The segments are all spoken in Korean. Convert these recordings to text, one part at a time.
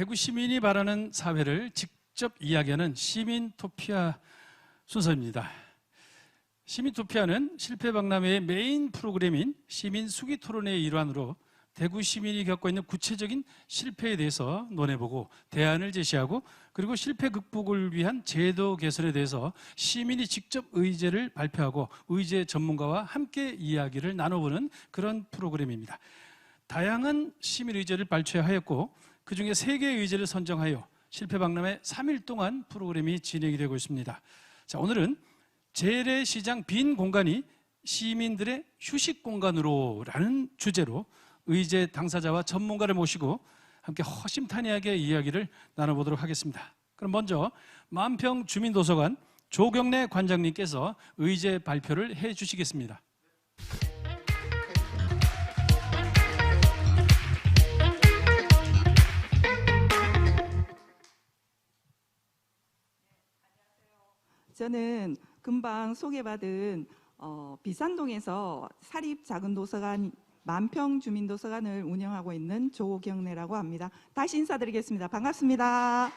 대구 시민이 바라는 사회를 직접 이야기하는 시민토피아 순서입니다. 시민토피아는 실패박람회의 메인 프로그램인 시민 수기 토론회의 일환으로 대구 시민이 겪고 있는 구체적인 실패에 대해서 논해보고 대안을 제시하고 그리고 실패 극복을 위한 제도 개선에 대해서 시민이 직접 의제를 발표하고 의제 전문가와 함께 이야기를 나눠보는 그런 프로그램입니다. 다양한 시민 의제를 발췌하였고 그중에 3개의 의제를 선정하여 실패박람회 3일 동안 프로그램이 진행이 되고 있습니다. 자, 오늘은 재래시장 빈 공간이 시민들의 휴식 공간으로 라는 주제로 의제 당사자와 전문가를 모시고 함께 허심탄회하게 이야기를 나눠보도록 하겠습니다. 그럼 먼저 만평 주민도서관 조경래 관장님께서 의제 발표를 해 주시겠습니다. 저는 금방 소개받은 비산동에서 사립 작은 도서관 만평 주민도서관을 운영하고 있는 조경래라고 합니다. 다시 인사드리겠습니다. 반갑습니다.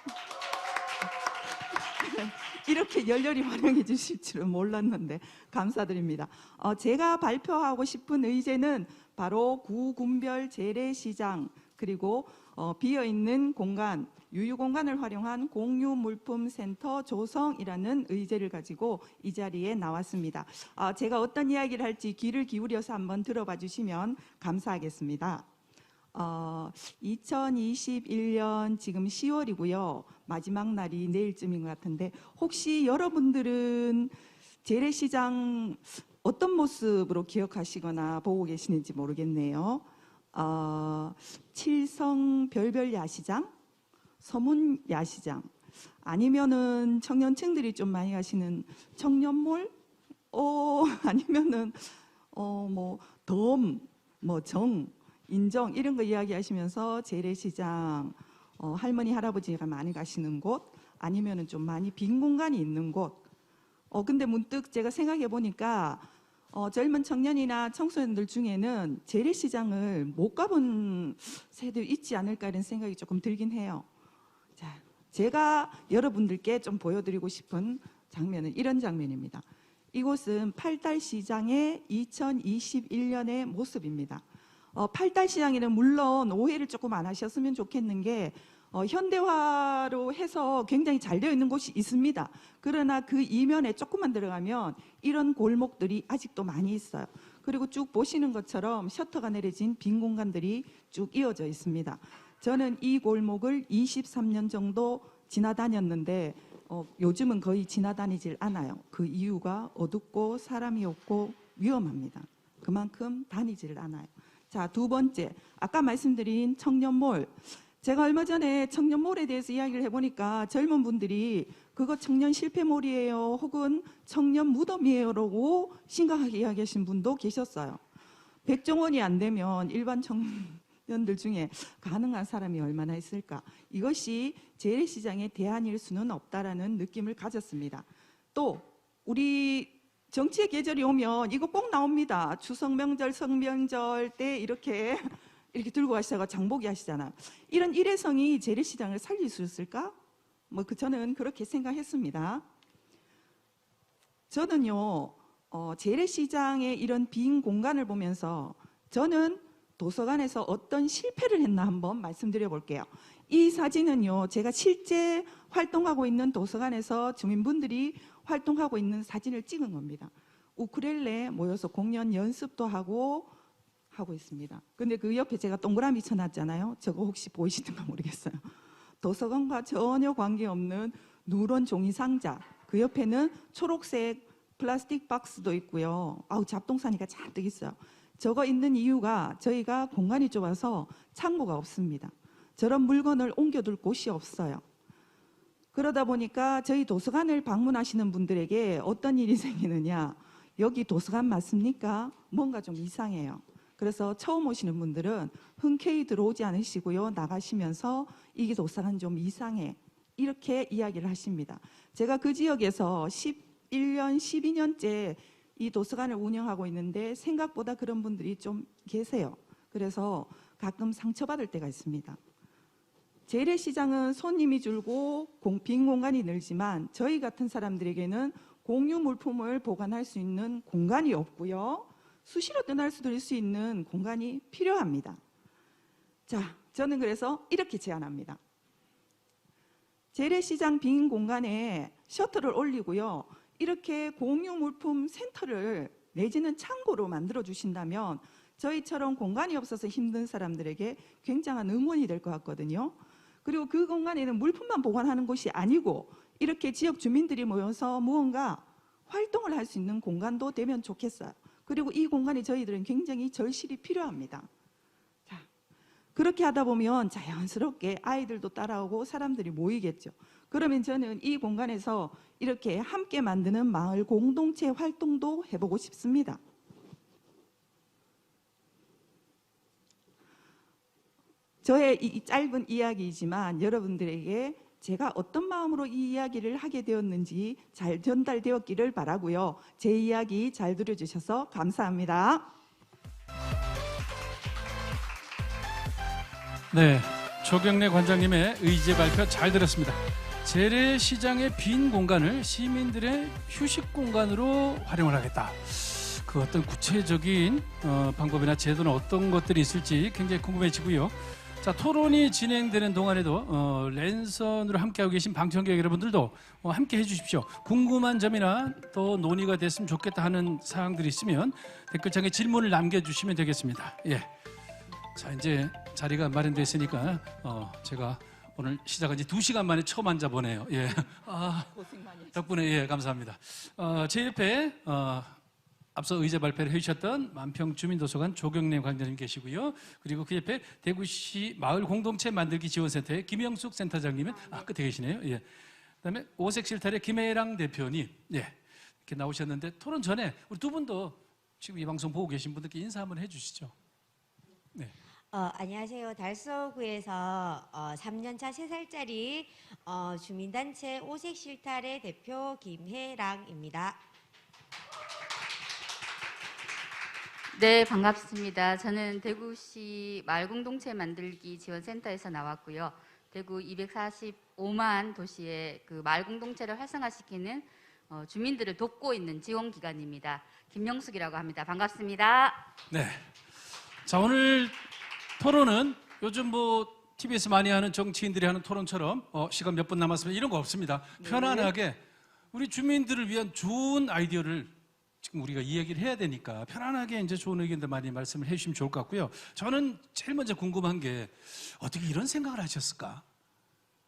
이렇게 열렬히 환영해 주실 줄은 몰랐는데 감사드립니다. 제가 발표하고 싶은 의제는 바로 구군별 재래시장 그리고 비어있는 공간, 유휴공간을 활용한 공유물품센터 조성이라는 의제를 가지고 이 자리에 나왔습니다. 제가 어떤 이야기를 할지 귀를 기울여서 한번 들어봐 주시면 감사하겠습니다. 2021년 지금 10월이고요. 마지막 날이 내일쯤인 것 같은데 혹시 여러분들은 재래시장 어떤 모습으로 기억하시거나 보고 계시는지 모르겠네요. 칠성 별별 야시장, 서문 야시장, 아니면은 청년층들이 좀 많이 가시는 청년몰, 아니면은 뭐 덤, 뭐 정, 인정 이런 거 이야기하시면서 재래시장, 할머니 할아버지가 많이 가시는 곳, 아니면은 좀 많이 빈 공간이 있는 곳. 근데 문득 제가 생각해 보니까 젊은 청년이나 청소년들 중에는 재래시장을 못 가본 세대 있지 않을까 이런 생각이 조금 들긴 해요. 자, 제가 여러분들께 좀 보여드리고 싶은 장면은 이런 장면입니다. 이곳은 팔달시장의 2021년의 모습입니다. 팔달시장에는 물론 오해를 조금 안 하셨으면 좋겠는 게 현대화로 해서 굉장히 잘 되어 있는 곳이 있습니다. 그러나 그 이면에 조금만 들어가면 이런 골목들이 아직도 많이 있어요. 그리고 쭉 보시는 것처럼 셔터가 내려진 빈 공간들이 쭉 이어져 있습니다. 저는 이 골목을 23년 정도 지나다녔는데 요즘은 거의 지나다니질 않아요. 그 이유가 어둡고 사람이 없고 위험합니다. 그만큼 다니지를 않아요. 자, 두 번째, 아까 말씀드린 청년몰. 제가 얼마 전에 청년몰에 대해서 이야기를 해보니까 젊은 분들이 그거 청년 실패몰이에요 혹은 청년 무덤이에요 라고 심각하게 이야기하신 분도 계셨어요. 백종원이 안 되면 일반 청년들 중에 가능한 사람이 얼마나 있을까. 이것이 재래시장의 대안일 수는 없다라는 느낌을 가졌습니다. 또 우리 정치의 계절이 오면 이거 꼭 나옵니다. 추석 명절, 성명절 때 이렇게 들고 가시다가 장보기 하시잖아요. 이런 일회성이 재래시장을 살릴 수 있을까? 저는 그렇게 생각했습니다. 저는요, 재래시장의 이런 빈 공간을 보면서 저는 도서관에서 어떤 실패를 했나 한번 말씀드려 볼게요. 이 사진은요, 제가 실제 활동하고 있는 도서관에서 주민분들이 활동하고 있는 사진을 찍은 겁니다. 우쿨렐레 모여서 공연 연습도 하고 있습니다. 근데 그 옆에 제가 동그라미 쳐놨잖아요. 저거 혹시 보이시는가 모르겠어요. 도서관과 전혀 관계없는 누런 종이 상자, 그 옆에는 초록색 플라스틱 박스도 있고요. 잡동사니가 잔뜩 있어요. 저거 있는 이유가 저희가 공간이 좁아서 창고가 없습니다. 저런 물건을 옮겨둘 곳이 없어요. 그러다 보니까 저희 도서관을 방문하시는 분들에게 어떤 일이 생기느냐, 여기 도서관 맞습니까? 뭔가 좀 이상해요. 그래서 처음 오시는 분들은 흔쾌히 들어오지 않으시고요. 나가시면서 이게 도서관 좀 이상해 이렇게 이야기를 하십니다. 제가 그 지역에서 11년, 12년째 이 도서관을 운영하고 있는데 생각보다 그런 분들이 좀 계세요. 그래서 가끔 상처받을 때가 있습니다. 재래시장은 손님이 줄고 빈 공간이 늘지만 저희 같은 사람들에게는 공유 물품을 보관할 수 있는 공간이 없고요. 수시로 떠날 수도 있을 수 있는 공간이 필요합니다. 자, 저는 그래서 이렇게 제안합니다. 재래시장 빈 공간에 셔터를 올리고요. 이렇게 공유 물품 센터를 내지는 창고로 만들어 주신다면 저희처럼 공간이 없어서 힘든 사람들에게 굉장한 응원이 될 것 같거든요. 그리고 그 공간에는 물품만 보관하는 곳이 아니고 이렇게 지역 주민들이 모여서 무언가 활동을 할 수 있는 공간도 되면 좋겠어요. 그리고 이 공간이 저희들은 굉장히 절실히 필요합니다. 자, 그렇게 하다 보면 자연스럽게 아이들도 따라오고 사람들이 모이겠죠. 그러면 저는 이 공간에서 이렇게 함께 만드는 마을 공동체 활동도 해보고 싶습니다. 저의 이 짧은 이야기이지만 여러분들에게 제가 어떤 마음으로 이 이야기를 하게 되었는지 잘 전달되었기를 바라고요. 제 이야기 잘 들어주셔서 감사합니다. 네, 조경래 관장님의 의제 발표 잘 들었습니다. 재래시장의 빈 공간을 시민들의 휴식 공간으로 활용을 하겠다. 그 어떤 구체적인 방법이나 제도는 어떤 것들이 있을지 굉장히 궁금해지고요. 자, 토론이 진행되는 동안에도 랜선으로 함께하고 계신 방청객 여러분들도 함께 해주십시오. 궁금한 점이나 또 논의가 됐으면 좋겠다 하는 사항들이 있으면 댓글창에 질문을 남겨주시면 되겠습니다. 예. 자, 이제 자리가 마련됐으니까 제가 오늘 시작한 지 2시간 만에 처음 앉아보네요. 예. 고생 많이 덕분에 예, 감사합니다. 제 옆에 앞서 의제 발표를 해주셨던 만평주민도서관 조경래 관장님 계시고요. 그리고 그 옆에 대구시 마을공동체 만들기 지원센터의 김영숙 센터장님은 끝에 계시네요. 예. 그다음에 오색실타래 김혜랑 대표님, 예, 이렇게 나오셨는데 토론 전에 우리 두 분도 지금 이 방송 보고 계신 분들께 인사 한번 해주시죠. 네. 안녕하세요. 달서구에서 3년차 3살짜리 주민단체 오색실타래 대표 김혜랑입니다. 네, 반갑습니다. 저는 대구시 마을공동체 만들기 지원센터에서 나왔고요. 대구 245만 도시의 그 마을공동체를 활성화시키는 주민들을 돕고 있는 지원기관입니다. 김영숙이라고 합니다. 반갑습니다. 네. 자, 오늘 토론은 요즘 뭐 TV에서 많이 하는 정치인들이 하는 토론처럼 시간 몇 분 남았으면 이런 거 없습니다. 편안하게 우리 주민들을 위한 좋은 아이디어를 지금 우리가 이야기를 해야 되니까 편안하게 이제 좋은 의견들 많이 말씀을 해주시면 좋을 것 같고요. 저는 제일 먼저 궁금한 게 어떻게 이런 생각을 하셨을까?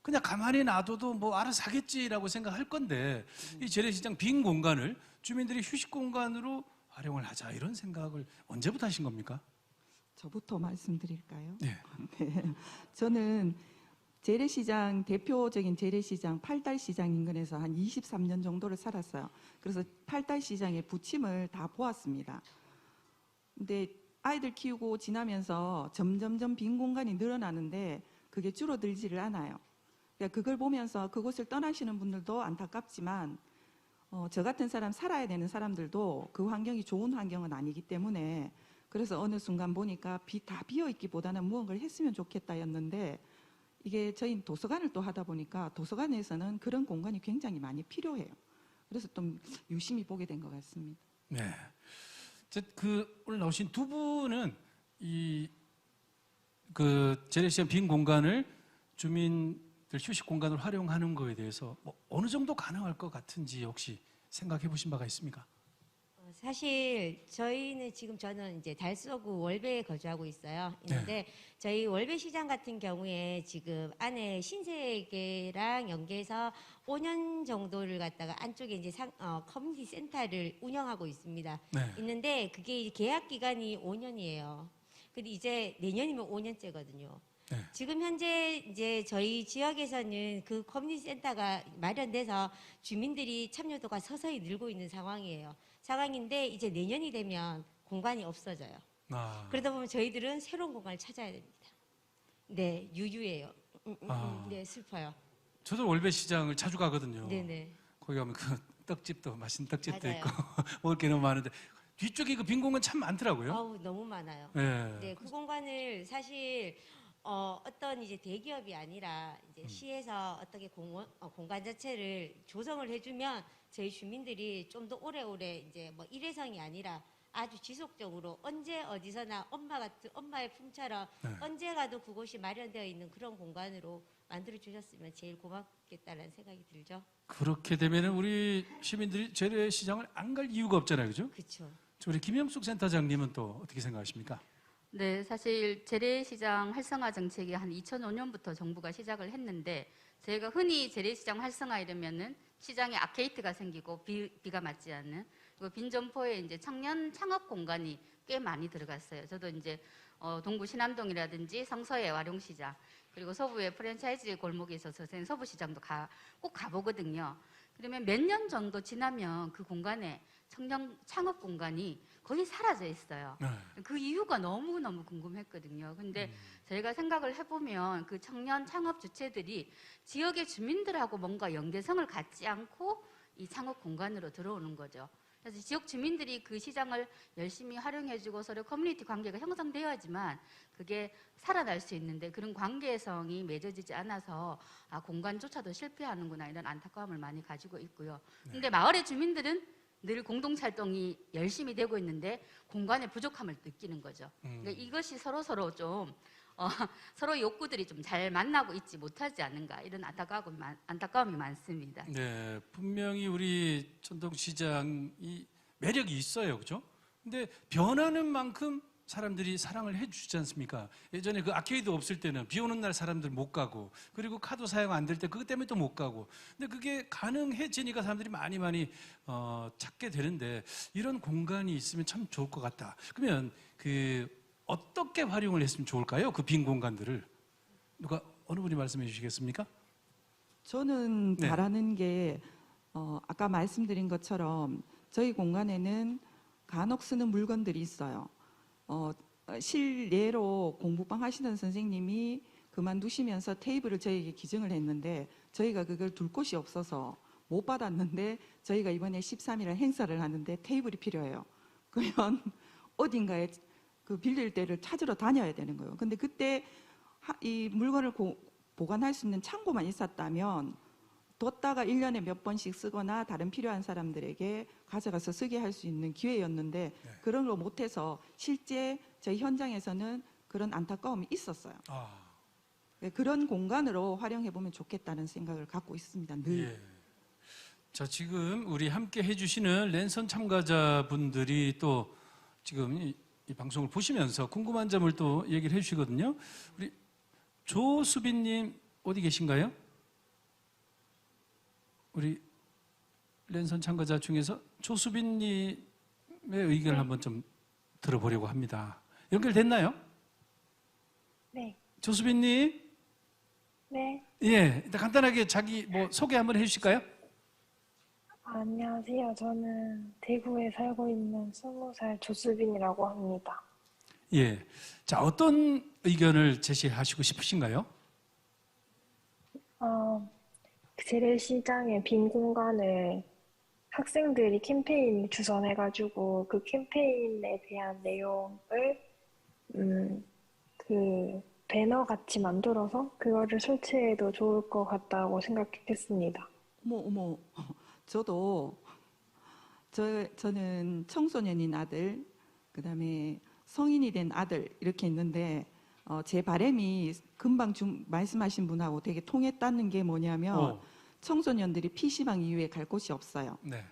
그냥 가만히 놔둬도 뭐 알아서 하겠지라고 생각할 건데 이 재래시장 빈 공간을 주민들이 휴식 공간으로 활용을 하자 이런 생각을 언제부터 하신 겁니까? 저부터 말씀드릴까요? 네. 네. 저는 재래시장, 대표적인 재래시장 팔달시장 인근에서 한 23년 정도를 살았어요. 그래서 팔달시장의 부침을 다 보았습니다. 근데 아이들 키우고 지나면서 점점점 빈 공간이 늘어나는데 그게 줄어들지를 않아요. 그러니까 그걸 보면서 그곳을 떠나시는 분들도 안타깝지만 저 같은 사람 살아야 되는 사람들도 그 환경이 좋은 환경은 아니기 때문에 그래서 어느 순간 보니까 다 비어있기보다는 무언가를 했으면 좋겠다였는데 이게 저희 도서관을 또 하다 보니까 도서관에서는 그런 공간이 굉장히 많이 필요해요. 그래서 좀 유심히 보게 된 것 같습니다. 네. 오늘 나오신 두 분은 재래시장 빈 공간을 주민들 휴식 공간으로 활용하는 거에 대해서 뭐 어느 정도 가능할 것 같은지 혹시 생각해 보신 바가 있습니까? 사실 저는 이제 달서구 월배에 거주하고 있는데 저희 월배 시장 같은 경우에 지금 안에 신세계랑 연계해서 5년 정도를 갖다가 안쪽에 이제 커뮤니티 센터를 운영하고 있습니다. 네. 있는데 그게 계약 기간이 5년이에요. 근데 이제 내년이면 5년째거든요. 네. 지금 현재 이제 저희 지역에서는 그 커뮤니티 센터가 마련돼서 주민들이 참여도가 서서히 늘고 있는 상황인데 이제 내년이 되면 공간이 없어져요. 그러다 보면 저희들은 새로운 공간을 찾아야 됩니다. 네, 유유해요. 네, 슬퍼요. 저도 월배 시장을 자주 가거든요. 네네. 거기 가면 그 떡집도 맛있는 떡집도 맞아요. 있고 먹을 게 너무 많은데 뒤쪽에 그 빈 공간 참 많더라고요. 아우, 너무 많아요. 네. 네, 그 공간을 사실 어떤 이제 대기업이 아니라 이제 시에서 어떻게 공간 자체를 조성을 해주면 저희 주민들이 좀 더 오래오래 이제 뭐 일회성이 아니라 아주 지속적으로 언제 어디서나 엄마의 품처럼 네. 언제 가도 그곳이 마련되어 있는 그런 공간으로 만들어 주셨으면 제일 고맙겠다는 생각이 들죠. 그렇게 되면은 우리 시민들이 재래시장을 안 갈 이유가 없잖아요, 그죠? 그렇죠. 우리 김영숙 센터장님은 또 어떻게 생각하십니까? 네, 사실 재래시장 활성화 정책이 한 2005년부터 정부가 시작을 했는데 저희가 흔히 재래시장 활성화 이러면은 시장에 아케이트가 생기고 비가 맞지 않는 그리고 빈 점포에 이제 청년 창업 공간이 꽤 많이 들어갔어요. 저도 이제 동구 신암동이라든지 성서의 와룡시장 그리고 서부의 프랜차이즈 골목에 있어서 저는 서부시장도 꼭 가보거든요. 그러면 몇 년 정도 지나면 그 공간에 청년 창업 공간이 거의 사라져 있어요. 네. 그 이유가 너무너무 궁금했거든요. 근데 저희가 생각을 해보면 그 청년 창업 주체들이 지역의 주민들하고 뭔가 연계성을 갖지 않고 이 창업 공간으로 들어오는 거죠. 그래서 지역 주민들이 그 시장을 열심히 활용해주고 서로 커뮤니티 관계가 형성되어야지만 그게 살아날 수 있는데 그런 관계성이 맺어지지 않아서 공간조차도 실패하는구나 이런 안타까움을 많이 가지고 있고요. 근데 마을의 주민들은 늘 공동활동이 열심히 되고 있는데 공간의 부족함을 느끼는 거죠. 그러니까 이것이 서로 좀 서로 욕구들이 좀 잘 만나고 있지 못하지 않는가 이런 안타까움이 많습니다. 네, 분명히 우리 천동시장이 매력이 있어요, 그죠? 근데 변하는 만큼 사람들이 사랑을 해주지 않습니까? 예전에 그 아케이드 없을 때는 비 오는 날 사람들 못 가고 그리고 카드 사용 안 될 때 그것 때문에 또 못 가고 근데 그게 가능해지니까 사람들이 많이 찾게 되는데 이런 공간이 있으면 참 좋을 것 같다. 그러면 어떻게 활용을 했으면 좋을까요? 그 빈 공간들을 어느 분이 말씀해 주시겠습니까? 저는 네. 바라는 게 아까 말씀드린 것처럼 저희 공간에는 간혹 쓰는 물건들이 있어요. 실례로 공부방 하시던 선생님이 그만두시면서 테이블을 저희에게 기증을 했는데 저희가 그걸 둘 곳이 없어서 못 받았는데 저희가 이번에 13일에 행사를 하는데 테이블이 필요해요. 그러면 어딘가에 그 빌릴 때를 찾으러 다녀야 되는 거예요. 근데 그때 이 물건을 보관할 수 있는 창고만 있었다면 뒀다가 1년에 몇 번씩 쓰거나 다른 필요한 사람들에게 가져가서 쓰게 할 수 있는 기회였는데 네. 그런 걸 못해서 실제 저희 현장에서는 그런 안타까움이 있었어요. 네, 그런 공간으로 활용해 보면 좋겠다는 생각을 갖고 있습니다. 늘. 예. 자, 지금 우리 함께 해주시는 랜선 참가자분들이 또 지금 이 방송을 보시면서 궁금한 점을 또 얘기를 해주시거든요. 우리 조수빈님 어디 계신가요? 우리 랜선 참가자 중에서 조수빈님의 의견을 한번 좀 들어보려고 합니다. 연결됐나요? 네. 조수빈님, 네. 예, 일단 간단하게 자기 소개 한번 해주실까요? 안녕하세요. 저는 대구에 살고 있는 20살 조수빈이라고 합니다. 예, 자 어떤 의견을 제시하시고 싶으신가요? 재래시장의 빈 공간을 학생들이 캠페인 주선해가지고 그 캠페인에 대한 내용을 그 배너 같이 만들어서 그거를 설치해도 좋을 것 같다고 생각했습니다. 어머, 저는 청소년인 아들, 그다음에 성인이 된 아들 이렇게 있는데 제 바람이 금방 말씀하신 분하고 되게 통했다는 게 뭐냐면 청소년들이 PC방 이후에 갈 곳이 없어요. 네,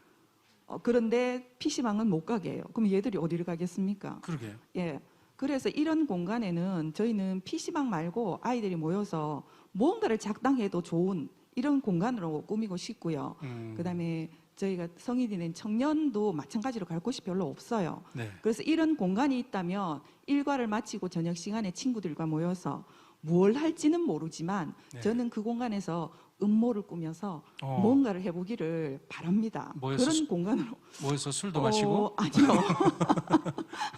그런데 PC방은 못 가게 해요. 그럼 얘들이 어디를 가겠습니까? 그러게요. 예. 그래서 이런 공간에는 저희는 PC방 말고 아이들이 모여서 무언가를 작당해도 좋은 이런 공간으로 꾸미고 싶고요. 그다음에 저희가 성인이 된 청년도 마찬가지로 갈 곳이 별로 없어요. 네. 그래서 이런 공간이 있다면 일과를 마치고 저녁 시간에 친구들과 모여서 뭘 할지는 모르지만 네. 저는 그 공간에서 음모를 꾸며서 뭔가를 해보기를 바랍니다. 그런 공간으로 모여서 술도 마시고? 아니요.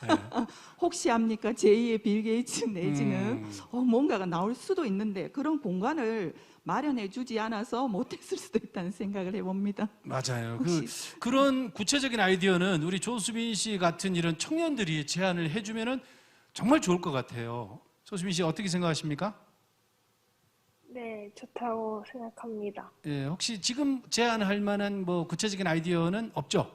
네. 혹시 압니까? 제2의 빌 게이츠 내지는 뭔가가 나올 수도 있는데 그런 공간을 마련해 주지 않아서 못했을 수도 있다는 생각을 해봅니다. 맞아요. 혹시 그런 구체적인 아이디어는 우리 조수빈 씨 같은 이런 청년들이 제안을 해주면은 정말 좋을 것 같아요. 조수민 씨 어떻게 생각하십니까? 네, 좋다고 생각합니다. 예, 혹시 지금 제안할 만한 뭐 구체적인 아이디어는 없죠?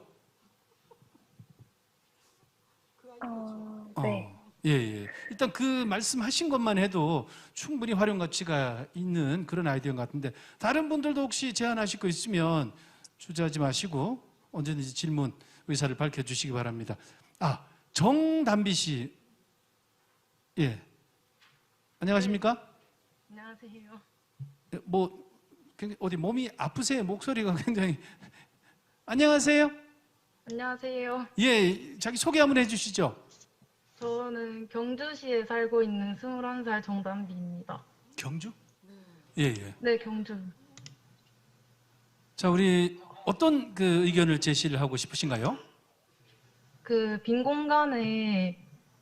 네. 예, 예. 일단 그 말씀하신 것만 해도 충분히 활용 가치가 있는 그런 아이디어인 것 같은데 다른 분들도 혹시 제안하실 거 있으면 주저하지 마시고 언제든지 질문 의사를 밝혀주시기 바랍니다. 아, 정담비 씨, 예, 안녕하십니까? 안녕하세요. 예, 뭐 굉장히 어디 몸이 아프세요? 목소리가 굉장히 안녕하세요. 안녕하세요. 예, 자기 소개 한번 해주시죠. 저는 경주시에 살고 있는 21살 정담비입니다. 경주? 예, 예. 네, 경주. 자, 우리 어떤 그 의견을 제시를 하고 싶으신가요? 그 빈 공간에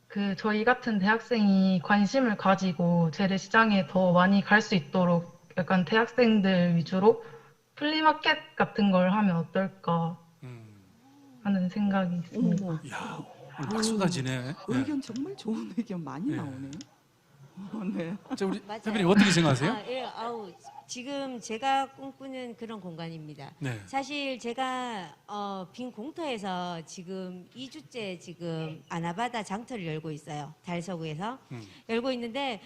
그 저희 같은 대학생이 관심을 가지고 재래시장에 더 많이 갈 수 있도록 약간 대학생들 위주로 플리마켓 같은 걸 하면 어떨까 하는 생각이 있습니다. 어머, 이야, 오늘 막 쏟아지네. 예. 의견 정말 좋은 의견 많이 예. 나오네. 네. 자, 우리 맞아요. 대표님 어떻게 생각하세요? 예, 지금 제가 꿈꾸는 그런 공간입니다. 네. 사실 제가 빈 공터에서 지금 2주째 지금 아나바다 장터를 열고 있어요. 달서구에서 열고 있는데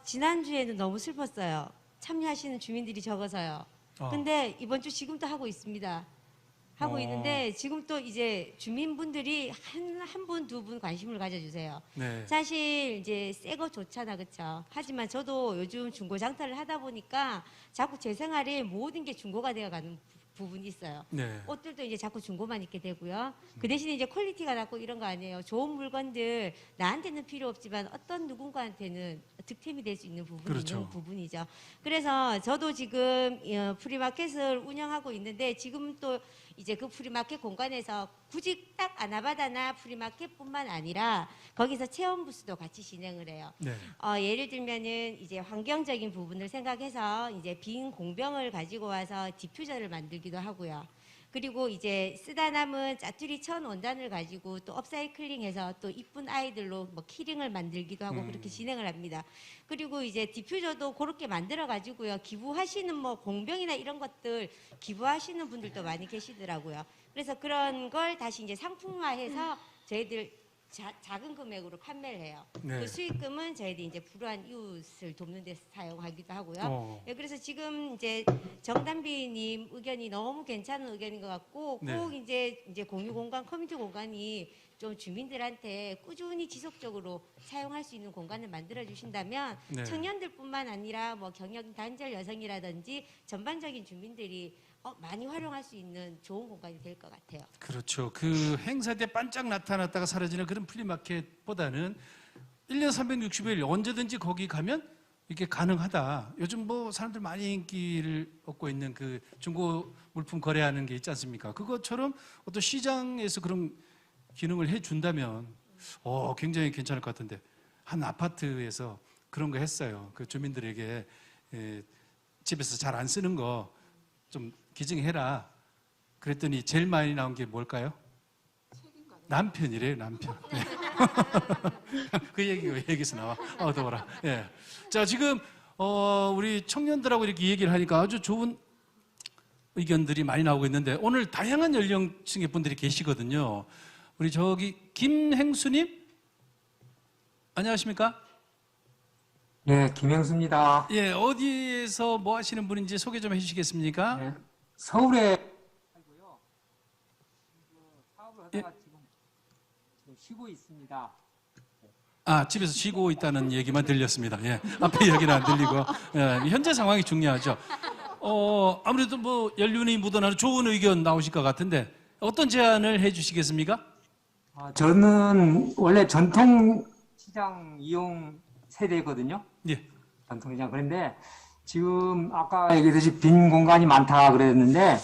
지난주에는 너무 슬펐어요. 참여하시는 주민들이 적어서요. 근데 이번 주 지금도 하고 있습니다. 하고 있는데 지금 또 이제 주민분들이 한 분, 두 분 관심을 가져주세요. 네. 사실 이제 새 거 좋잖아, 그렇죠? 하지만 저도 요즘 중고 장터를 하다 보니까 자꾸 제 생활에 모든 게 중고가 되어가는 부분이 있어요. 네. 옷들도 이제 자꾸 중고만 입게 되고요. 그 대신에 이제 퀄리티가 낮고 이런 거 아니에요. 좋은 물건들 나한테는 필요 없지만 어떤 누군가한테는 득템이 될 수 있는 부분이 그렇죠. 있는 부분이죠. 그래서 저도 지금 프리마켓을 운영하고 있는데 지금 또 이제 그 프리마켓 공간에서 굳이 딱 아나바다나 프리마켓뿐만 아니라 거기서 체험 부스도 같이 진행을 해요. 네. 예를 들면은 이제 환경적인 부분을 생각해서 이제 빈 공병을 가지고 와서 디퓨저를 만들기도 하고요. 그리고 이제 쓰다 남은 짜투리 천 원단을 가지고 또 업사이클링해서 또 이쁜 아이들로 뭐 키링을 만들기도 하고 그렇게 진행을 합니다. 그리고 이제 디퓨저도 그렇게 만들어 가지고요. 기부하시는 뭐 공병이나 이런 것들 기부하시는 분들도 많이 계시더라고요. 그래서 그런 걸 다시 이제 상품화해서 저희들 작은 금액으로 판매를 해요. 네. 그 수익금은 저희들이 이제 불우한 이웃을 돕는 데 사용하기도 하고요. 예, 그래서 지금 이제 정담비님 의견이 너무 괜찮은 의견인 것 같고 네. 꼭 이제 공유 공간, 커뮤니티 공간이 좀 주민들한테 꾸준히 지속적으로 사용할 수 있는 공간을 만들어 주신다면 네. 청년들뿐만 아니라 뭐 경력 단절 여성이라든지 전반적인 주민들이 많이 활용할 수 있는 좋은 공간이 될 것 같아요. 그렇죠. 그 행사 때 반짝 나타났다가 사라지는 그런 플리마켓보다는 1년 365일 언제든지 거기 가면 이게 가능하다. 요즘 뭐 사람들 많이 인기를 얻고 있는 그 중고 물품 거래하는 게 있지 않습니까? 그것처럼 어떤 시장에서 그런 기능을 해준다면 굉장히 괜찮을 것 같은데 한 아파트에서 그런 거 했어요. 그 주민들에게 집에서 잘 안 쓰는 거 좀 기증해라. 그랬더니 제일 많이 나온 게 뭘까요? 남편이래요, 남편. 네. 그 얘기가 여기서 나와. 더워라. 예. 자, 지금 우리 청년들하고 이렇게 얘기를 하니까 아주 좋은 의견들이 많이 나오고 있는데 오늘 다양한 연령층의 분들이 계시거든요. 우리 저기 김행수님, 안녕하십니까? 네, 김영수입니다. 예, 어디에서 뭐 하시는 분인지 소개 좀 해주시겠습니까? 네, 서울에 살고요. 사업을 하다가 지금 쉬고 있습니다. 집에서 쉬고 있다는 얘기만 들렸습니다. 예, 앞에 이야기는 안 들리고 예, 현재 상황이 중요하죠. 아무래도 뭐 연륜이 묻어나는 좋은 의견 나오실 것 같은데 어떤 제안을 해주시겠습니까? 저는 원래 전통시장 이용 세대거든요. 예, 전통시장. 그런데 지금 아까 얘기했듯이 빈 공간이 많다 그랬는데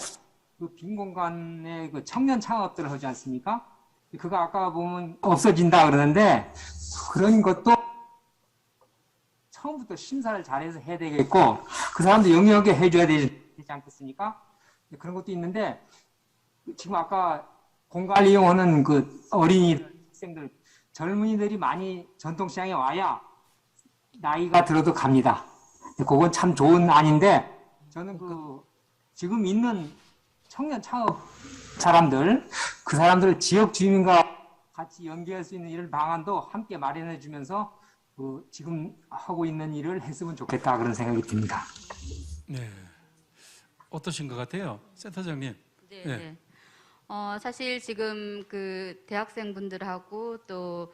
그 빈 공간에 그 청년 창업들을 하지 않습니까? 그거 아까 보면 없어진다 그러는데 그런 것도 처음부터 심사를 잘해서 해야 되겠고 그 사람도 영역에 해줘야 되지 않겠습니까? 그런 것도 있는데 지금 아까 공간 이용하는 그 어린이 학생들 젊은이들이 많이 전통시장에 와야 나이가 들어도 갑니다. 그건 참 좋은 안인데 저는 지금 있는 청년 창업 사람들, 그 사람들을 지역 주민과 같이 연계할 수 있는 이런 방안도 함께 마련해 주면서 지금 하고 있는 일을 했으면 좋겠다 그런 생각이 듭니다. 네. 어떠신 것 같아요? 센터장님. 네. 네. 네. 사실 지금 그 대학생분들하고 또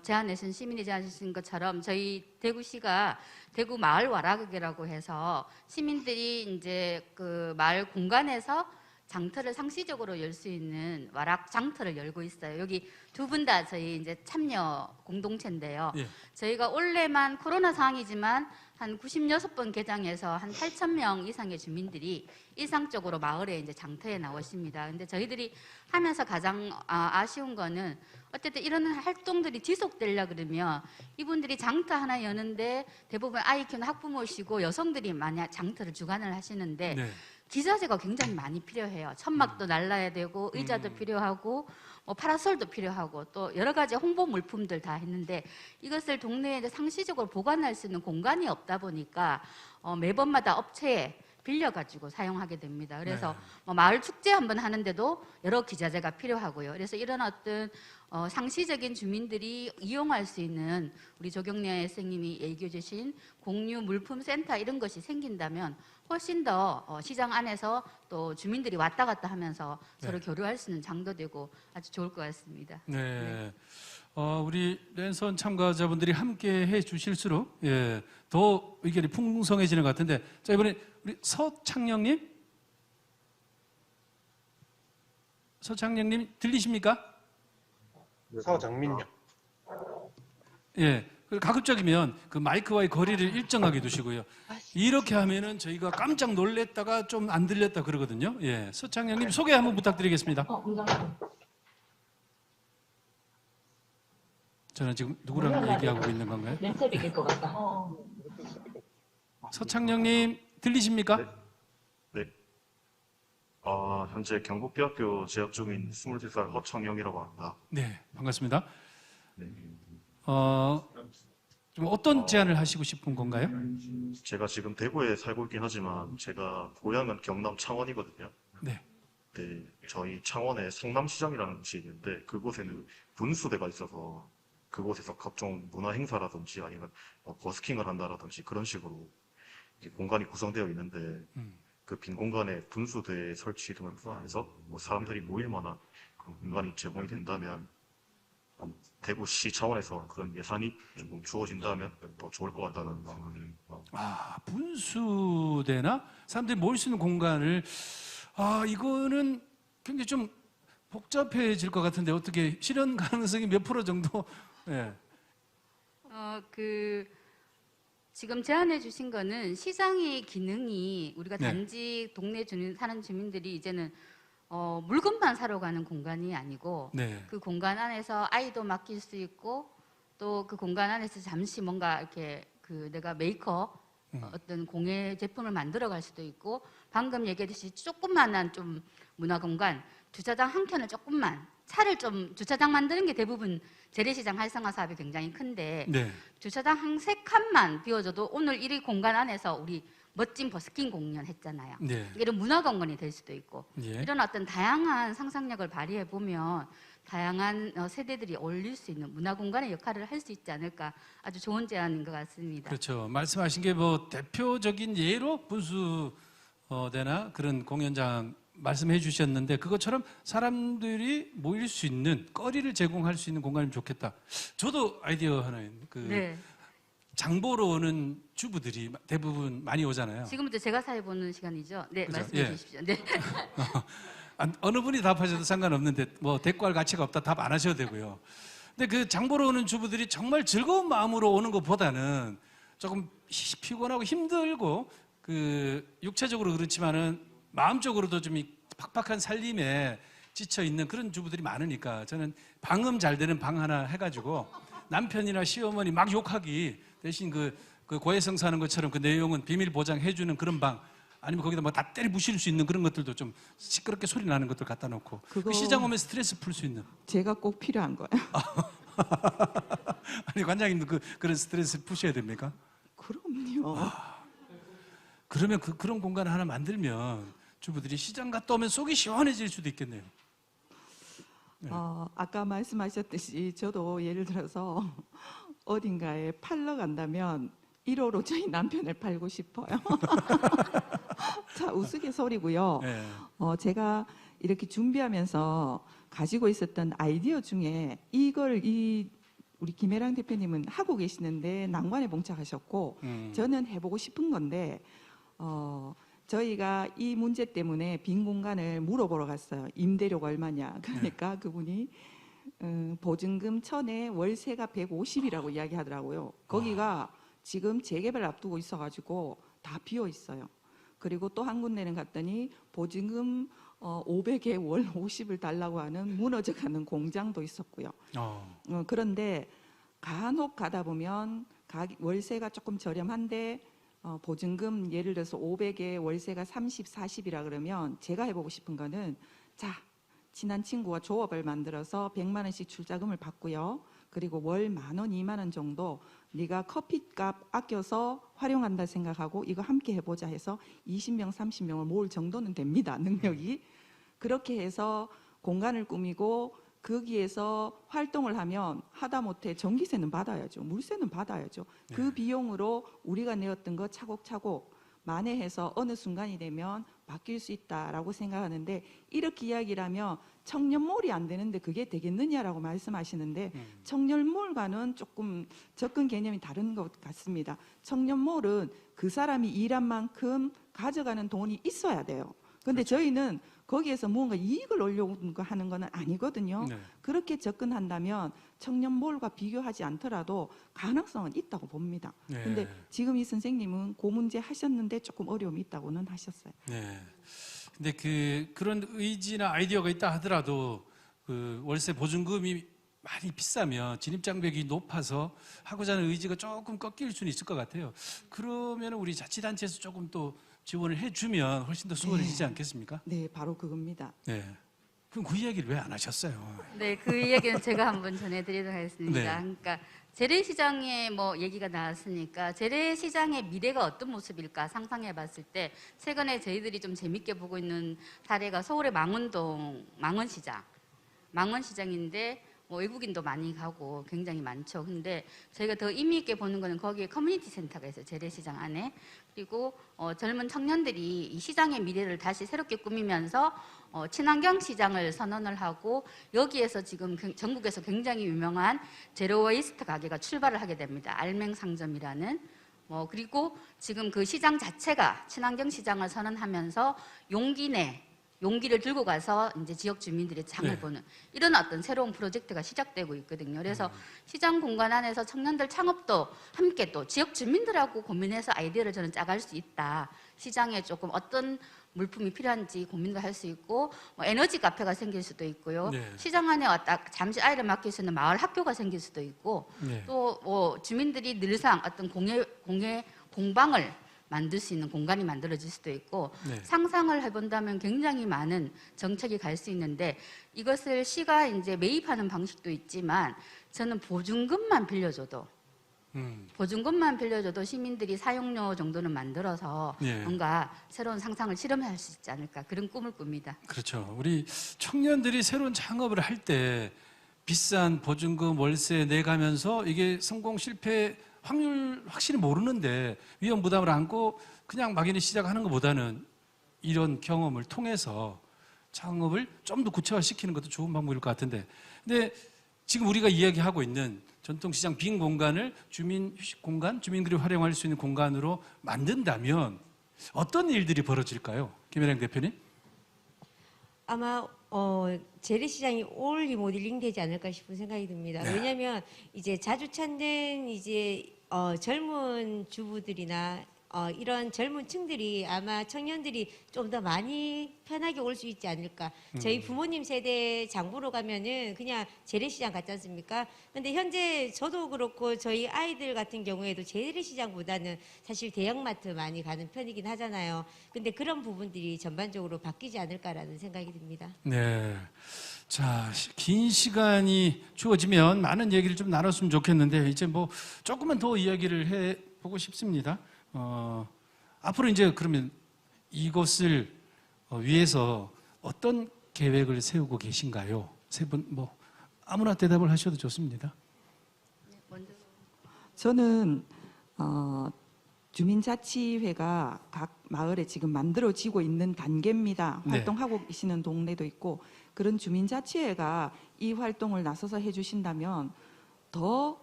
제안하신 시민이 제안하신 것처럼 저희 대구시가 대구 마을 와락이라고 해서 시민들이 이제 그 마을 공간에서 장터를 상시적으로 열 수 있는 와락 장터를 열고 있어요. 여기 두 분 다 저희 이제 참여 공동체인데요. 예. 저희가 올해만 코로나 상황이지만 한 96번 개장해서 한 8,000명 이상의 주민들이 일상적으로 마을에 이제 장터에 나오십니다. 근데 저희들이 하면서 가장 아쉬운 거는 어쨌든 이런 활동들이 지속되려 그러면 이분들이 장터 하나 여는데 대부분 아이 키우는 학부모시고 여성들이 만약 장터를 주관을 하시는데 네. 기자재가 굉장히 많이 필요해요. 천막도 날라야 되고 의자도 필요하고 뭐 파라솔도 필요하고 또 여러 가지 홍보 물품들 다 했는데 이것을 동네에 이제 상시적으로 보관할 수 있는 공간이 없다 보니까 매번마다 업체에 빌려가지고 사용하게 됩니다. 그래서 네. 뭐 마을 축제 한번 하는데도 여러 기자재가 필요하고요. 그래서 이런 어떤 상시적인 주민들이 이용할 수 있는 우리 조경래 선생님이 얘기해 주신 공유 물품 센터 이런 것이 생긴다면 훨씬 더 시장 안에서 또 주민들이 왔다 갔다 하면서 서로 네. 교류할 수 있는 장도 되고 아주 좋을 것 같습니다. 네. 우리 랜선 참가자분들이 함께 해 주실수록 예, 더 의견이 풍성해지는 것 같은데 자 이번에 우리 서창영님 들리십니까? 서장민요. 예. 가급적이면 그 마이크와의 거리를 일정하게 두시고요. 이렇게 하면은 저희가 깜짝 놀랬다가 좀 안 들렸다 그러거든요. 예. 서창영님 소개 한번 부탁드리겠습니다. 저는 지금 누구랑 얘기하고 있는 건가요? 냄새 배길 것 같다. 서창영님 들리십니까? 네. 현재 경북대학교 재학 중인 23살 허창영이라고 합니다. 네, 반갑습니다. 네. 좀 어떤 제안을 하시고 싶은 건가요? 제가 지금 대구에 살고 있긴 하지만 제가 고향은 경남 창원이거든요. 네. 네, 저희 창원에 성남시장이라는 곳이 있는데 그곳에는 분수대가 있어서 그곳에서 각종 문화 행사라든지 아니면 버스킹을 한다라든지 그런 식으로 이렇게 공간이 구성되어 있는데 그 빈 공간에 분수대 설치 등을 포함해서 뭐 사람들이 모일 만한 그런 공간이 제공이 된다면 대구시 차원에서 그런 예산이 조금 주어진다면 더 좋을 것 같다는 분수대나 사람들이 모일 수 있는 공간을 이거는 굉장히 좀 복잡해질 것 같은데 어떻게 실현 가능성이 몇 프로 정도? 예. 지금 제안해 주신 거는 시장의 기능이 우리가 네. 단지 동네 사는 주민들이 이제는 물건만 사러 가는 공간이 아니고 네. 그 공간 안에서 아이도 맡길 수 있고 또 그 공간 안에서 잠시 뭔가 이렇게 내가 메이크업 어떤 공예 제품을 만들어 갈 수도 있고 방금 얘기했듯이 조그만한 좀 문화 공간 주차장 한 켠을 조금만 차를 좀 주차장 만드는 게 대부분 재래시장 활성화 사업이 굉장히 큰데 네. 주차장 한 3칸만 비워줘도 오늘 이 공간 안에서 우리 멋진 버스킹 공연 했잖아요. 네. 이런 문화 공간이 될 수도 있고 예. 이런 어떤 다양한 상상력을 발휘해 보면 다양한 세대들이 어울릴 수 있는 문화 공간의 역할을 할 수 있지 않을까 아주 좋은 제안인 것 같습니다. 그렇죠. 말씀하신 게 뭐 대표적인 예로 분수대나 그런 공연장 말씀해 주셨는데 그것처럼 사람들이 모일 수 있는 거리를 제공할 수 있는 공간이면 좋겠다. 저도 아이디어 하나 네. 장보러 오는 주부들이 대부분 많이 오잖아요. 지금부터 제가 사회보는 시간이죠. 네, 그죠? 말씀해 예. 주십시오. 네. 어느 분이 답하셔도 상관없는데 뭐 대꾸할 가치가 없다 답 안 하셔도 되고요. 근데 그 장보러 오는 주부들이 정말 즐거운 마음으로 오는 것보다는 조금 피곤하고 힘들고 육체적으로 그렇지만은 마음적으로도 좀 팍팍한 살림에 지쳐 있는 그런 주부들이 많으니까 저는 방음 잘 되는 방 하나 해가지고 남편이나 시어머니 막 욕하기 대신 그 고해성 사는 것처럼 그 내용은 비밀 보장해주는 그런 방 아니면 거기다 뭐 다 때려 부실 수 있는 그런 것들도 좀 시끄럽게 소리 나는 것들 갖다 놓고 그거 그 시장 오면 스트레스 풀 수 있는 제가 꼭 필요한 거예요. 아니 관장님도 그런 스트레스 푸셔야 됩니까? 그럼요. 그러면 그런 공간을 하나 만들면 주부들이 시장 갔다 오면 속이 시원해질 수도 있겠네요. 네. 아까 말씀하셨듯이 저도 예를 들어서 어딘가에 팔러 간다면 1호로 저희 남편을 팔고 싶어요. 자, 우스갯소리고요. 네. 제가 이렇게 준비하면서 가지고 있었던 아이디어 중에 이걸 우리 김혜랑 대표님은 하고 계시는데 난관에 봉착하셨고 저는 해보고 싶은 건데 저희가 이 문제 때문에 빈 공간을 물어보러 갔어요. 임대료가 얼마냐. 그러니까 그분이 보증금 1,000에 월세가 150이라고 이야기하더라고요. 거기가 지금 재개발 앞두고 있어가지고 다 비어 있어요. 그리고 또 한 군데는 갔더니 보증금 500에 월 50을 달라고 하는 무너져가는 공장도 있었고요. 그런데 간혹 가다 보면 월세가 조금 저렴한데 보증금 예를 들어서 500에 월세가 30, 40이라 그러면 제가 해보고 싶은 거는 자, 친한 친구와 조합을 만들어서 100만 원씩 출자금을 받고요. 그리고 월 10,000원, 2만 원 정도 네가 커피값 아껴서 활용한다 생각하고 이거 함께 해보자 해서 20명, 30명을 모을 정도는 됩니다. 능력이. 그렇게 해서 공간을 꾸미고 거기에서 활동을 하면 하다못해 전기세는 받아야죠. 물세는 받아야죠. 그 비용으로 우리가 내었던 거 차곡차곡 만회해서 어느 순간이 되면 바뀔 수 있다라고 생각하는데 이렇게 이야기를 하면 청년몰이 안 되는데 그게 되겠느냐라고 말씀하시는데 청년몰과는 조금 접근 개념이 다른 것 같습니다. 청년몰은 그 사람이 일한 만큼 가져가는 돈이 있어야 돼요. 근데 그렇죠. 저희는 거기에서 무언가 이익을 올려고 하는 건 아니거든요. 네. 그렇게 접근한다면 청년몰과 비교하지 않더라도 가능성은 있다고 봅니다. 네. 근데 지금 이 선생님은 그 문제 하셨는데 조금 어려움이 있다고는 하셨어요. 네. 근데 그런 의지나 아이디어가 있다 하더라도 그 월세 보증금이 많이 비싸면 진입장벽이 높아서 하고자 하는 의지가 조금 꺾일 수는 있을 것 같아요. 그러면 우리 자치단체에서 조금 또 지원을 해주면 훨씬 더 수월해지지 않겠습니까? 네, 바로 그겁니다. 네. 그럼 그 이야기를 왜 안 하셨어요? 네, 그 이야기는 제가 한번 전해드리도록 하겠습니다. 네. 그러니까 재래시장의 뭐 얘기가 나왔으니까 재래시장의 미래가 어떤 모습일까 상상해봤을 때 최근에 저희들이 좀 재밌게 보고 있는 사례가 서울의 망원동 망원시장인데 뭐 외국인도 많이 가고 굉장히 많죠. 근데 저희가 더 의미 있게 보는 거는 거기에 커뮤니티 센터가 있어요. 재래시장 안에. 그리고 젊은 청년들이 이 시장의 미래를 다시 새롭게 꾸미면서 친환경 시장을 선언을 하고 여기에서 지금 전국에서 굉장히 유명한 제로 웨이스트 가게가 출발을 하게 됩니다. 알맹상점이라는. 그리고 지금 그 시장 자체가 친환경 시장을 선언하면서 용기를 들고 가서 이제 지역 주민들의 장을 네. 보는 이런 어떤 새로운 프로젝트가 시작되고 있거든요. 그래서 시장 공간 안에서 청년들 창업도 함께 또 지역 주민들하고 고민해서 아이디어를 저는 짜갈 수 있다. 시장에 조금 어떤 물품이 필요한지 고민도 할 수 있고 에너지 카페가 생길 수도 있고요. 네. 시장 안에 왔다 잠시 아이를 맡길 수 있는 마을 학교가 생길 수도 있고 네. 또 주민들이 늘상 어떤 공방을 만들 수 있는 공간이 만들어질 수도 있고 네. 상상을 해본다면 굉장히 많은 정책이 갈 수 있는데 이것을 시가 이제 매입하는 방식도 있지만 저는 보증금만 빌려줘도 시민들이 사용료 정도는 만들어서 네. 뭔가 새로운 상상을 실험할 수 있지 않을까 그런 꿈을 꿉니다. 그렇죠. 우리 청년들이 새로운 창업을 할 때 비싼 보증금 월세 내가면서 이게 성공 실패 확률 확실히 모르는데 위험 부담을 안고 그냥 막연히 시작하는 것보다는 이런 경험을 통해서 창업을 좀 더 구체화시키는 것도 좋은 방법일 것 같은데 근데 지금 우리가 이야기하고 있는 전통시장 빈 공간을 주민 휴식 공간, 주민들이 활용할 수 있는 공간으로 만든다면 어떤 일들이 벌어질까요? 김혜랑 대표님? 아마 재래시장이 올 리모델링 되지 않을까 싶은 생각이 듭니다. 네. 왜냐하면 이제 자주 찾는 이제 젊은 주부들이나 이런 젊은 층들이 아마 청년들이 좀 더 많이 편하게 올 수 있지 않을까. 저희 부모님 세대 장보러 가면은 그냥 재래시장 같지 않습니까? 근데 현재 저도 그렇고 저희 아이들 같은 경우에도 재래시장보다는 사실 대형마트 많이 가는 편이긴 하잖아요. 근데 그런 부분들이 전반적으로 바뀌지 않을까라는 생각이 듭니다. 네. 자, 긴 시간이 주어지면 많은 얘기를 좀 나눴으면 좋겠는데 이제 뭐 조금만 더 이야기를 해보고 싶습니다. 앞으로 이제 그러면 이것을 위해서 어떤 계획을 세우고 계신가요? 세 분 뭐 아무나 대답을 하셔도 좋습니다. 저는 주민자치회가 각 마을에 지금 만들어지고 있는 단계입니다. 네. 활동하고 계시는 동네도 있고 그런 주민자치회가 이 활동을 나서서 해주신다면 더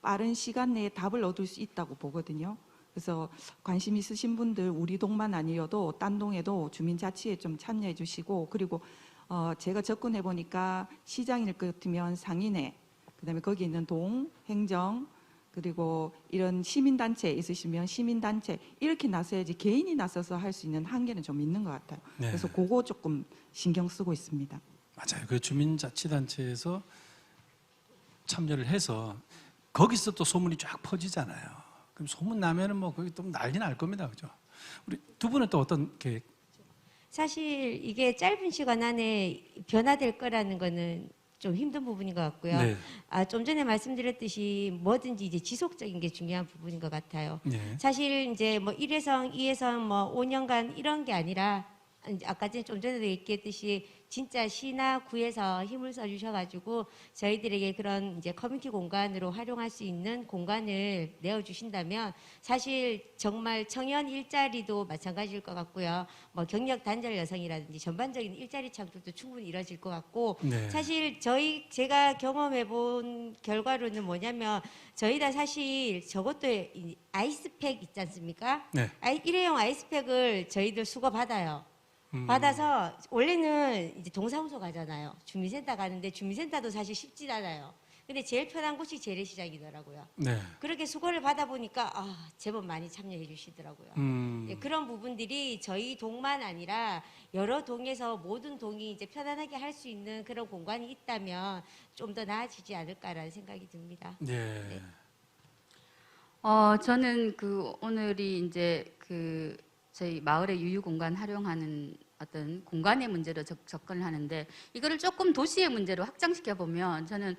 빠른 시간 내에 답을 얻을 수 있다고 보거든요. 그래서 관심 있으신 분들 우리 동만 아니어도 딴 동에도 주민자치회 좀 참여해 주시고 그리고 제가 접근해 보니까 시장일 것 같으면 상인회 그다음에 거기 있는 동, 행정 그리고 이런 시민단체 있으시면 시민단체 이렇게 나서야지 개인이 나서서 할 수 있는 한계는 좀 있는 것 같아요. 네. 그래서 그거 조금 신경 쓰고 있습니다. 맞아요. 그 주민자치단체에서 참여를 해서 거기서 또 소문이 쫙 퍼지잖아요. 그럼 소문 나면은 뭐 거기 또 난리 날 겁니다, 그죠? 우리 두 분은 또 어떤 계획? 사실 이게 짧은 시간 안에 변화될 거라는 거는 좀 힘든 부분인 것 같고요. 네. 좀 전에 말씀드렸듯이 뭐든지 이제 지속적인 게 중요한 부분인 것 같아요. 네. 사실 이제 뭐 1회성, 2회성 뭐 5년간 이런 게 아니라 아까 좀 전에도 얘기했듯이 진짜 시나 구에서 힘을 써주셔가지고 저희들에게 그런 이제 커뮤니티 공간으로 활용할 수 있는 공간을 내어주신다면 사실 정말 청년 일자리도 마찬가지일 것 같고요. 뭐 경력 단절 여성이라든지 전반적인 일자리 창출도 충분히 이루어질 것 같고 네. 사실 제가 경험해본 결과로는 뭐냐면 저희 다 사실 저것도 아이스팩 있지 않습니까? 네. 일회용 아이스팩을 저희들 수거 받아요. 받아서 원래는 이제 동사무소 가잖아요. 주민센터 가는데 주민센터도 사실 쉽지 않아요. 근데 제일 편한 곳이 재래시장이더라고요. 네. 그렇게 수고를 받아보니까 제법 많이 참여해 주시더라고요. 예, 그런 부분들이 저희 동만 아니라 여러 동에서 모든 동이 이제 편안하게 할 수 있는 그런 공간이 있다면 좀 더 나아지지 않을까라는 생각이 듭니다. 네. 네. 저는 오늘이 이제 저희 마을의 유휴 공간 활용하는 어떤 공간의 문제로 접근을 하는데 이거를 조금 도시의 문제로 확장시켜 보면 저는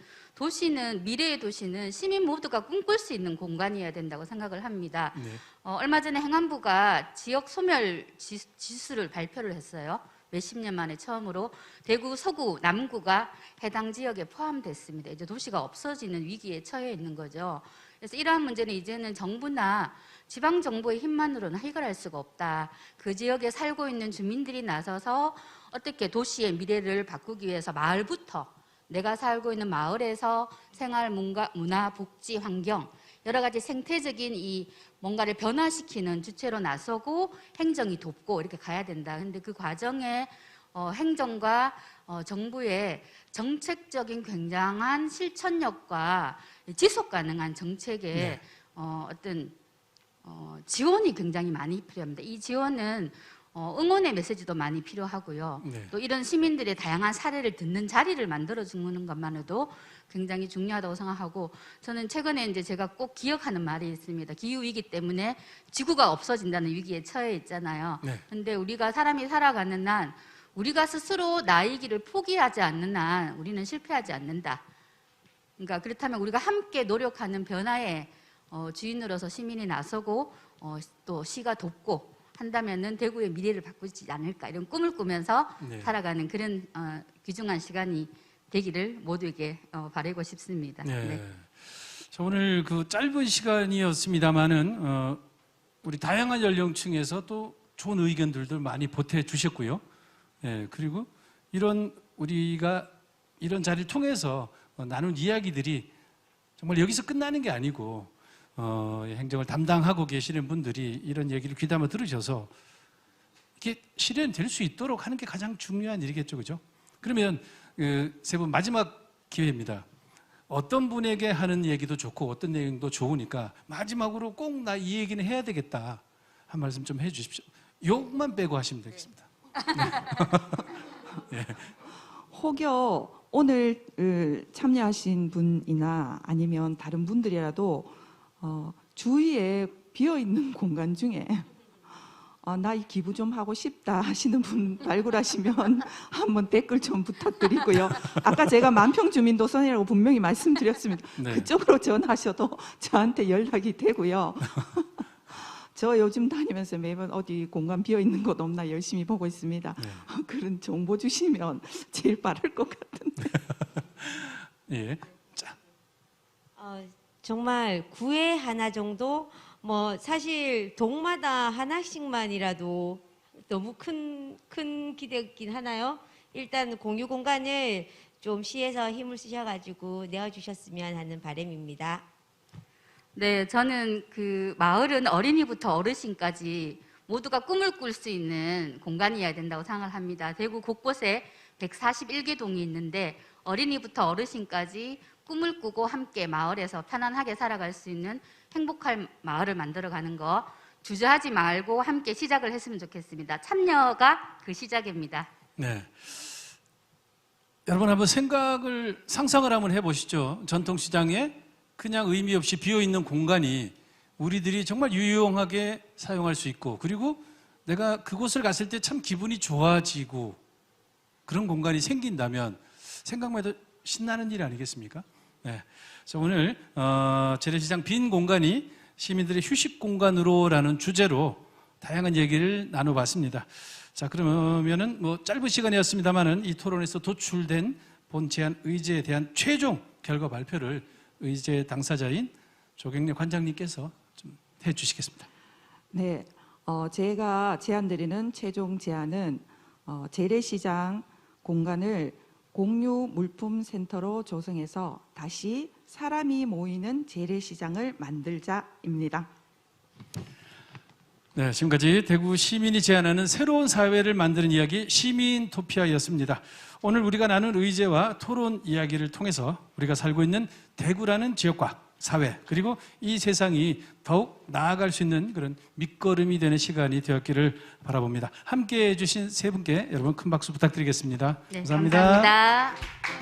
미래의 도시는 시민 모두가 꿈꿀 수 있는 공간이어야 된다고 생각을 합니다. 네. 얼마 전에 행안부가 지역 소멸 지수를 발표를 했어요. 몇십 년 만에 처음으로 대구, 서구, 남구가 해당 지역에 포함됐습니다. 이제 도시가 없어지는 위기에 처해 있는 거죠. 그래서 이러한 문제는 이제는 정부나 지방 정부의 힘만으로는 해결할 수가 없다. 그 지역에 살고 있는 주민들이 나서서 어떻게 도시의 미래를 바꾸기 위해서 마을부터 내가 살고 있는 마을에서 생활, 문화, 복지, 환경 여러 가지 생태적인 이 뭔가를 변화시키는 주체로 나서고 행정이 돕고 이렇게 가야 된다. 근데 그 과정에 행정과 정부의 정책적인 굉장한 실천력과 지속 가능한 정책의 네. 어떤 지원이 굉장히 많이 필요합니다. 이 지원은 응원의 메시지도 많이 필요하고요. 네. 또 이런 시민들의 다양한 사례를 듣는 자리를 만들어주는 것만으로도 굉장히 중요하다고 생각하고 저는 최근에 이제 제가 꼭 기억하는 말이 있습니다. 기후위기 때문에 지구가 없어진다는 위기에 처해 있잖아요. 네. 근데 우리가 사람이 살아가는 한 우리가 스스로 나의 길을 포기하지 않는 한 우리는 실패하지 않는다. 그러니까 그렇다면 우리가 함께 노력하는 변화의 주인으로서 시민이 나서고 또 시가 돕고 한다면은 대구의 미래를 바꾸지 않을까 이런 꿈을 꾸면서 네. 살아가는 그런 귀중한 시간이 되기를 모두에게 바라고 싶습니다. 네. 네. 자, 오늘 그 짧은 시간이었습니다만은 우리 다양한 연령층에서 또 좋은 의견들도 많이 보태 주셨고요. 예, 그리고 우리가 이런 자리를 통해서 나눈 이야기들이 정말 여기서 끝나는 게 아니고 행정을 담당하고 계시는 분들이 이런 얘기를 귀담아 들으셔서 이게 실현될 수 있도록 하는 게 가장 중요한 일이겠죠, 그죠? 그러면 세 분 마지막 기회입니다. 어떤 분에게 하는 얘기도 좋고 어떤 내용도 좋으니까 마지막으로 꼭 나 이 얘기는 해야 되겠다 한 말씀 좀 해주십시오. 욕만 빼고 하시면 되겠습니다. 네. 혹여 오늘 참여하신 분이나 아니면 다른 분들이라도 주위에 비어 있는 공간 중에 나 이 기부 좀 하고 싶다 하시는 분 발굴하시면 한번 댓글 좀 부탁드리고요. 아까 제가 만평주민도선이라고 분명히 말씀드렸습니다. 네. 그쪽으로 전화하셔도 저한테 연락이 되고요. 저 요즘 다니면서 매번 어디 공간 비어 있는 곳 없나 열심히 보고 있습니다. 네. 그런 정보 주시면 제일 빠를 것 같은데. 예. 정말 구회 하나 정도 뭐 사실 동마다 하나씩만이라도 너무 큰 기대긴 하나요? 일단 공유 공간을 좀 시에서 힘을 쓰셔가지고 내어주셨으면 하는 바람입니다. 네, 저는 그 마을은 어린이부터 어르신까지 모두가 꿈을 꿀 수 있는 공간이어야 된다고 생각을 합니다. 대구 곳곳에 141개 동이 있는데 어린이부터 어르신까지 꿈을 꾸고 함께 마을에서 편안하게 살아갈 수 있는 행복한 마을을 만들어가는 거 주저하지 말고 함께 시작을 했으면 좋겠습니다. 참여가 그 시작입니다. 네. 여러분 한번 상상을 한번 해보시죠. 전통시장에 그냥 의미 없이 비어있는 공간이 우리들이 정말 유용하게 사용할 수 있고, 그리고 내가 그곳을 갔을 때 참 기분이 좋아지고 그런 공간이 생긴다면 생각만 해도 신나는 일 아니겠습니까? 네. 그래서 오늘 재래시장 빈 공간이 시민들의 휴식 공간으로라는 주제로 다양한 얘기를 나눠봤습니다. 자, 그러면은 뭐 짧은 시간이었습니다만은 이 토론에서 도출된 본 제안 의제에 대한 최종 결과 발표를 의제 당사자인 조경래 관장님께서 좀 해주시겠습니다. 네, 제가 제안드리는 최종 제안은 재래시장 공간을 공유 물품 센터로 조성해서 다시 사람이 모이는 재래시장을 만들자입니다. 네, 지금까지 대구 시민이 제안하는 새로운 사회를 만드는 이야기 시민토피아였습니다. 오늘 우리가 나눈 의제와 토론 이야기를 통해서 우리가 살고 있는 대구라는 지역과 사회, 그리고 이 세상이 더욱 나아갈 수 있는 그런 밑거름이 되는 시간이 되었기를 바라봅니다. 함께해 주신 세 분께 여러분 큰 박수 부탁드리겠습니다. 네, 감사합니다. 감사합니다.